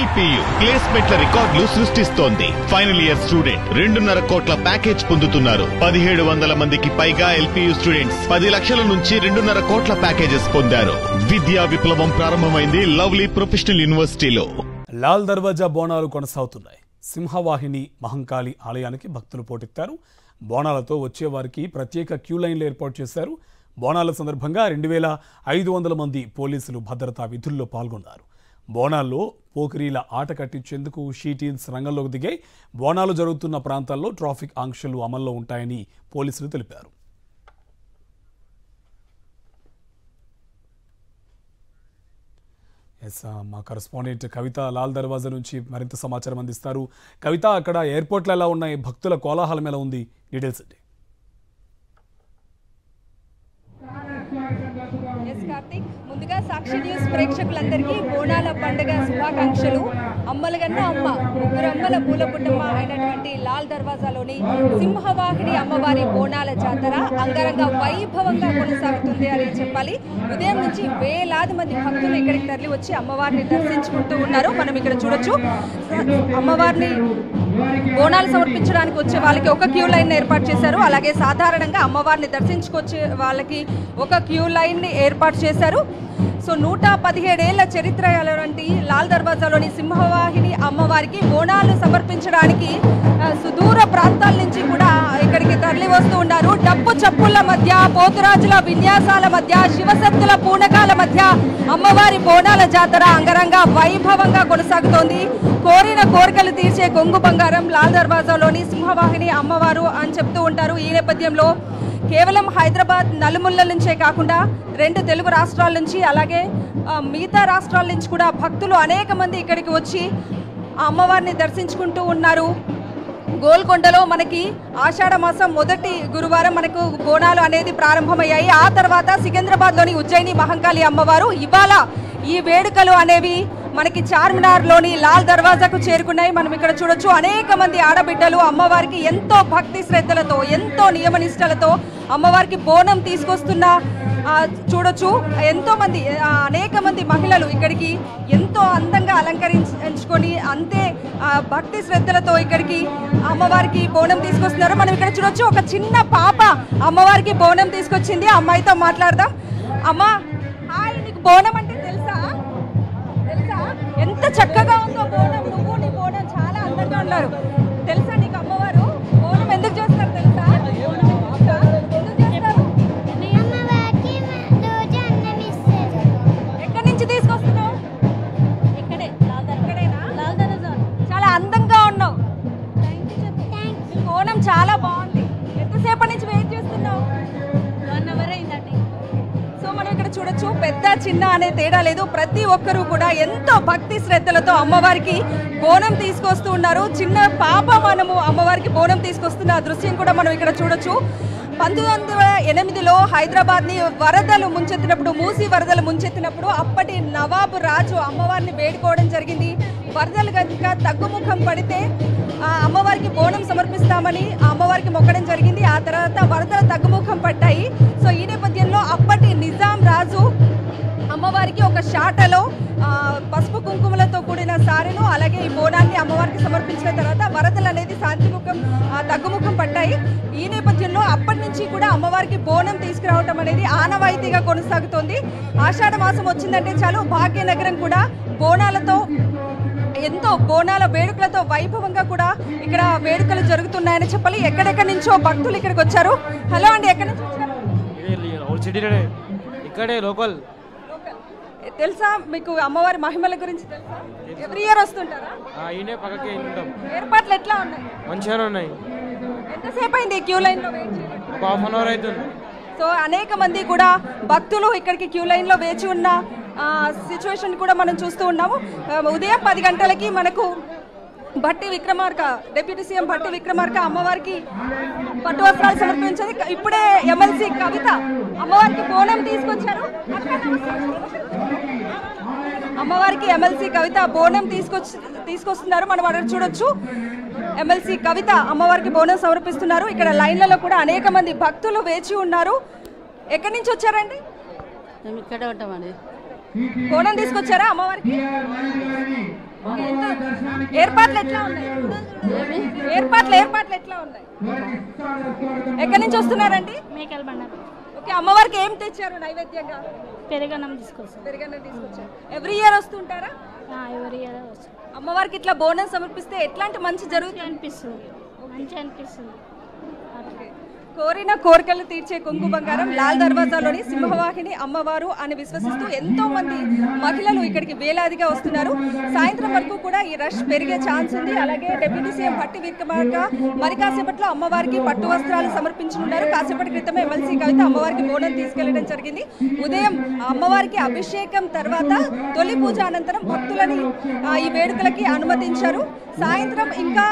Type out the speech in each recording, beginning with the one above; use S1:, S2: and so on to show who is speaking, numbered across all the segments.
S1: LPU ప్లేస్మెంట్ల రికార్డులు సృష్టిస్తోంది. Final year student 2.5 కోట్ల ప్యాకేజ్ పొందుతున్నారు. 1700 మందికి పైగా LPU స్టూడెంట్స్ 10 లక్షల నుంచి 2.5 కోట్ల ప్యాకేజెస్ పొందారు. విద్యా విప్లవం ప్రారంభమైంది లవ్లీ ప్రొఫెషనల్ యూనివర్సిటీలో.
S2: లాల్ దర్వాజా బోనాలు కొనసాగుతున్నాయి. సింహవాహిని మహంకాళి ఆలయానికి భక్తులు పోటెత్తారు. బోనాలతో వచ్చేవారికి ప్రత్యేక క్యూ లైన్లు ఏర్పాటు చేశారు. బోనాల సందర్భంగా 2500 మంది పోలీసులు భద్రతా విధుల్లో పాల్గొన్నారు. బోనాల్లో పోకిరీల ఆట కట్టించేందుకు షీటీన్స్ రంగంలోకి దిగాయి. బోనాలు జరుగుతున్న ప్రాంతాల్లో ట్రాఫిక్ ఆంక్షలు అమల్లో ఉంటాయని పోలీసులు తెలిపారు. మా కరెస్పాండెంట్ కవిత లాల్ దర్వాజా నుంచి మరింత సమాచారం అందిస్తారు. కవిత, అక్కడ ఎయిర్పోర్ట్లు ఎలా ఉన్నాయి, భక్తుల కోలాహలం ఎలా ఉంది, డీటెయిల్స్ అండి.
S3: ముందుగా సాక్షి న్యూస్ ప్రేక్షకులందరికీ బోనాల పండుగ శుభాకాంక్షలు. అమ్మలగన్న అమ్మ, ముగ్గురు అమ్మల పూలపుట్టమ్మ అయినటువంటి లాల్ దర్వాజాలోని సింహవాహిని అమ్మవారి బోనాల జాతర అంగరంగ వైభవంగా కొనసాగుతుంది అని చెప్పాలి. ఉదయం నుంచి వేలాది మంది భక్తులు ఇక్కడికి తరలి వచ్చి అమ్మవారిని దర్శించుకుంటూ ఉన్నారు. మనం ఇక్కడ చూడొచ్చు. అమ్మవారిని బోనాలు సమర్పించడానికి వచ్చే వాళ్ళకి ఒక క్యూ లైన్ ఏర్పాటు చేశారు. అలాగే సాధారణంగా అమ్మవారిని దర్శించుకొచ్చే వాళ్ళకి ఒక క్యూ లైన్ ని ఏర్పాటు చేశారు. సో 117 ఏళ్ల చరిత్ర గలవంటి లాల్ దర్వాజాలోని సింహవాహిని అమ్మవారికి బోనాలు సమర్పించడానికి సుదూర ప్రాంతాల నుంచి కూడా ఇక్కడికి తరలి వస్తూ ఉన్నారు. డప్పు చప్పుల మధ్య, పోతురాజుల విన్యాసాల మధ్య, శివశక్తుల పూనకాల మధ్య అమ్మవారి బోనాల జాతర అంగరంగ వైభవంగా కొనసాగుతోంది. కోరిన కోరికలు తీర్చే కొంగు బంగారం లాల్ దర్వాజాలోని సింహవాహిని అమ్మవారు అని చెప్తూ ఉంటారు. ఈ నేపథ్యంలో కేవలం హైదరాబాద్ నలుమూలల నుంచే కాకుండా 2 తెలుగు రాష్ట్రాల నుంచి అలాగే మిగతా రాష్ట్రాల నుంచి కూడా భక్తులు అనేక మంది ఇక్కడికి వచ్చి అమ్మవారిని దర్శించుకుంటూ ఉన్నారు. గోల్కొండలో మనకి ఆషాఢ మాసం మొదటి గురువారం మనకు బోనాలు అనేది ప్రారంభమయ్యాయి. ఆ తర్వాత సికింద్రాబాద్లోని ఉజ్జయిని మహంకాళి అమ్మవారు. ఇవాళ ఈ వేడుకలు అనేవి మనకి చార్మినార్లోని లాల్ దర్వాజాకు చేరుకున్నాయి. మనం ఇక్కడ చూడొచ్చు. అనేక మంది ఆడబిడ్డలు అమ్మవారికి ఎంతో భక్తి శ్రద్ధలతో, ఎంతో నియమనిష్టలతో అమ్మవారికి బోనం తీసుకొస్తున్న చూడొచ్చు. ఎంతో మంది, అనేక మంది మహిళలు ఇక్కడికి ఎంతో అందంగా అలంకరించుకొని అంతే భక్తి శ్రద్ధలతో ఇక్కడికి అమ్మవారికి బోనం తీసుకొస్తున్నారు. మనం ఇక్కడ చూడొచ్చు. ఒక చిన్న పాప అమ్మవారికి బోనం తీసుకొచ్చింది. అమ్మాయితో మాట్లాడదాం. అమ్మ, హాయ్, నీకు బోనం అంటే తెలుసా? ఎంత చక్కగా ఉందో బోనం. నువ్వు నీ బోనం చాలా అందంగా ఉన్నారు. తెలుసా నీకు అమ్మవారు బోనం ఎందుకు చేస్తారు తెలుసా? ఎక్కడి నుంచి తీసుకొస్తున్నావు? చాలా అందంగా ఉన్నావు. బోనం చాలా బాగుంది. ఎంతసేపటి నుంచి వెయిట్ చేస్తున్నావు? 1 అవర్ అయిందండి. సో మనం ఇక్కడ చూడొచ్చు. పెద్ద చిన్న అనే తేడా లేదు. ప్రతి ఒక్కరూ కూడా ఎంతో భక్తి శ్రద్ధలతో అమ్మవారికి బోనం తీసుకొస్తూ ఉన్నారు. చిన్న పాప మనము అమ్మవారికి బోనం తీసుకొస్తున్న దృశ్యం కూడా మనం ఇక్కడ చూడొచ్చు. 1908లో హైదరాబాద్ని వరదలు ముంచెత్తినప్పుడు, మూసీ వరదలు ముంచెత్తినప్పుడు అప్పటి నవాబు రాజు అమ్మవారిని వేడుకోవడం జరిగింది. వరదలు కనుక తగ్గుముఖం పడితే అమ్మవారికి బోనం సమర్పిస్తామని అమ్మవారికి మొక్కడం జరిగింది. ఆ తర్వాత వరదలు తగ్గుముఖం పడ్డాయి. సో ఈ నేపథ్యంలో అప్పటి నిజాం రాజు అమ్మవారికి ఒక షాటలో పసుపు కుంకుమలతో కూడిన సారెను అలాగే ఈ బోనాన్ని అమ్మవారికి సమర్పించిన తర్వాత వరదలు అనేది శాంతిముఖం తగ్గుముఖం పడ్డాయి. ఈ నేపథ్యంలో అప్పటి నుంచి కూడా అమ్మవారికి బోనం తీసుకురావటం అనేది ఆనవాయితీగా కొనసాగుతోంది. ఆషాఢ మాసం వచ్చిందంటే చాలు భాగ్యనగరం కూడా బోనాలతో, ఎంతో బోనాల వేడుకలతో వైభవంగా కూడా ఇక్కడ వేడుకలు జరుగుతున్నాయని చెప్పాలి. ఎక్కడెక్కడి నుంచో భక్తులు ఇక్కడికి వచ్చారు. హలో అండి, ఎక్కడి నుంచి వచ్చారు?
S4: ఇక్కడే లోకల్.
S3: తెలుసా మీకు అమ్మవారి మహిమల గురించి తెలుసా? ఎవ్రీ ఇయర్ వస్తుంటారా? ఏర్పాట్లు ఎట్లా ఉన్నాయి?
S4: మంచిగానే ఉన్నాయి.
S3: ఎంతసేపు అయింది క్యూ లైన్ లో వెయిట్ చేయడం?
S4: 1/2 అవర్ అవుతుంది.
S3: సో అనేక మంది కూడా భక్తులు ఇక్కడికి క్యూ లైన్ లో వేచి ఉన్న సిచ్యువేషన్ కూడా మనం చూస్తూ ఉన్నాము. ఉదయం 10 గంటలకి మనకు భట్టి విక్రమార్క, డిప్యూటీ సీఎం భట్టి విక్రమార్క అమ్మవారికి పట్టు వస్త్రాలు సమర్పించేది. ఇప్పుడే ఎమ్మెల్సీ కవిత అమ్మవారికి బోనం తీసుకొచ్చారు. అమ్మవారికి ఎమ్మెల్సీ కవిత బోనం తీసుకొస్తున్నారు. మనం అక్కడ చూడొచ్చు. ఎమ్మెల్సీ కవిత అమ్మవారికి బోనం సమర్పిస్తున్నారు. ఇక్కడ లైన్లలో కూడా అనేక మంది భక్తులు వేచి ఉన్నారు. ఎక్కడి నుంచి వచ్చారండి?
S5: ఇక్కడే ఉంటామండి.
S3: బోనం తీసుకొచ్చారా అమ్మవారికి? ఏర్పాట్లు ఎట్లా ఉన్నాయి? ఏర్పాట్లు ఎట్లా ఉన్నాయి? ఎక్కడి నుంచి వస్తున్నారండి?
S5: మేకల బండ.
S3: ఓకే, అమ్మవారికి ఏం తెచ్చారు నైవేద్యంగా?
S5: పెరుగన్నం తీసుకొస్తాం.
S3: పెరుగన్నం తీసుకొచ్చారు. ఎవ్రీ ఇయర్ వస్తుంటారా?
S5: ఎవరి ఇయర్ వస్తాం.
S3: అమ్మవారికి ఇట్లా బోనం సమర్పిస్తే ఎట్లాంటి మంచి జరుగుతుంది
S5: అనిపిస్తుంది, మంచి అనిపిస్తుంది.
S3: కోరిన కోరికలు తీర్చే కొంగు బంగారం లాల్ దర్వాజాలోని సింహవాహిని అమ్మవారు అని విశ్వసిస్తూ ఎంతో మంది మహిళలు ఇక్కడికి వేలాదిగా వస్తున్నారు. సాయంత్రం వరకు కూడా ఈ రష్ పెరిగే ఛాన్స్ ఉంది. అలాగే డిప్యూటీ సీఎం భట్టి విక్రమార్క మరి కాసేపట్లో అమ్మవారికి పట్టు వస్త్రాలు సమర్పించనున్నారు. కాసేపటి క్రితమే ఎమ్మెల్సీ కవిత అమ్మవారికి బోనం తీసుకెళ్లడం జరిగింది. ఉదయం అమ్మవారికి అభిషేకం తర్వాత తొలి పూజ అనంతరం భక్తులని ఈ వేడుకలకి అనుమతించారు. సాయంత్రం ఇంకా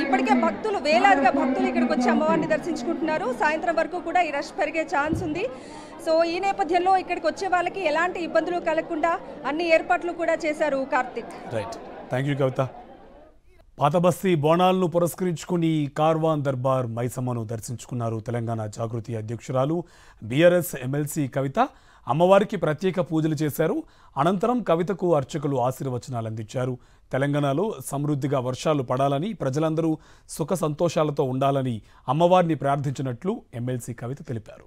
S3: ఇప్పటికే భక్తులు వేలాదిగా భక్తులు ఇక్కడికి వచ్చి అమ్మవారిని దర్శించుకుంటున్నారు. సాయంత్రం వరకు కూడా ఈ రష్ పెరిగే ఛాన్స్ ఉంది. సో ఈ నేపథ్యంలో ఇక్కడికి వచ్చే వాళ్ళకి ఎలాంటి ఇబ్బందులు కలగకుండా అన్ని ఏర్పాట్లు కూడా చేశారు కార్తిక్.
S2: రైట్, థ్యాంక్ యూ కవిత. పాతబస్తీ బోనాలను పురస్కరించుకుని కార్వాన్ దర్బార్ మైసమ్మను దర్శించుకున్నారు తెలంగాణ జాగృతి అధ్యక్షురాలు బీఆర్ఎస్ ఎమ్మెల్సీ కవిత. అమ్మవారికి ప్రత్యేక పూజలు చేశారు. అనంతరం కవితకు అర్చకులు ఆశీర్వచనాలు అందించారు. తెలంగాణలో సమృద్ధిగా వర్షాలు పడాలని, ప్రజలందరూ సుఖ సంతోషాలతో ఉండాలని అమ్మవారిని ప్రార్థించినట్లు ఎమ్మెల్సీ కవిత తెలిపారు.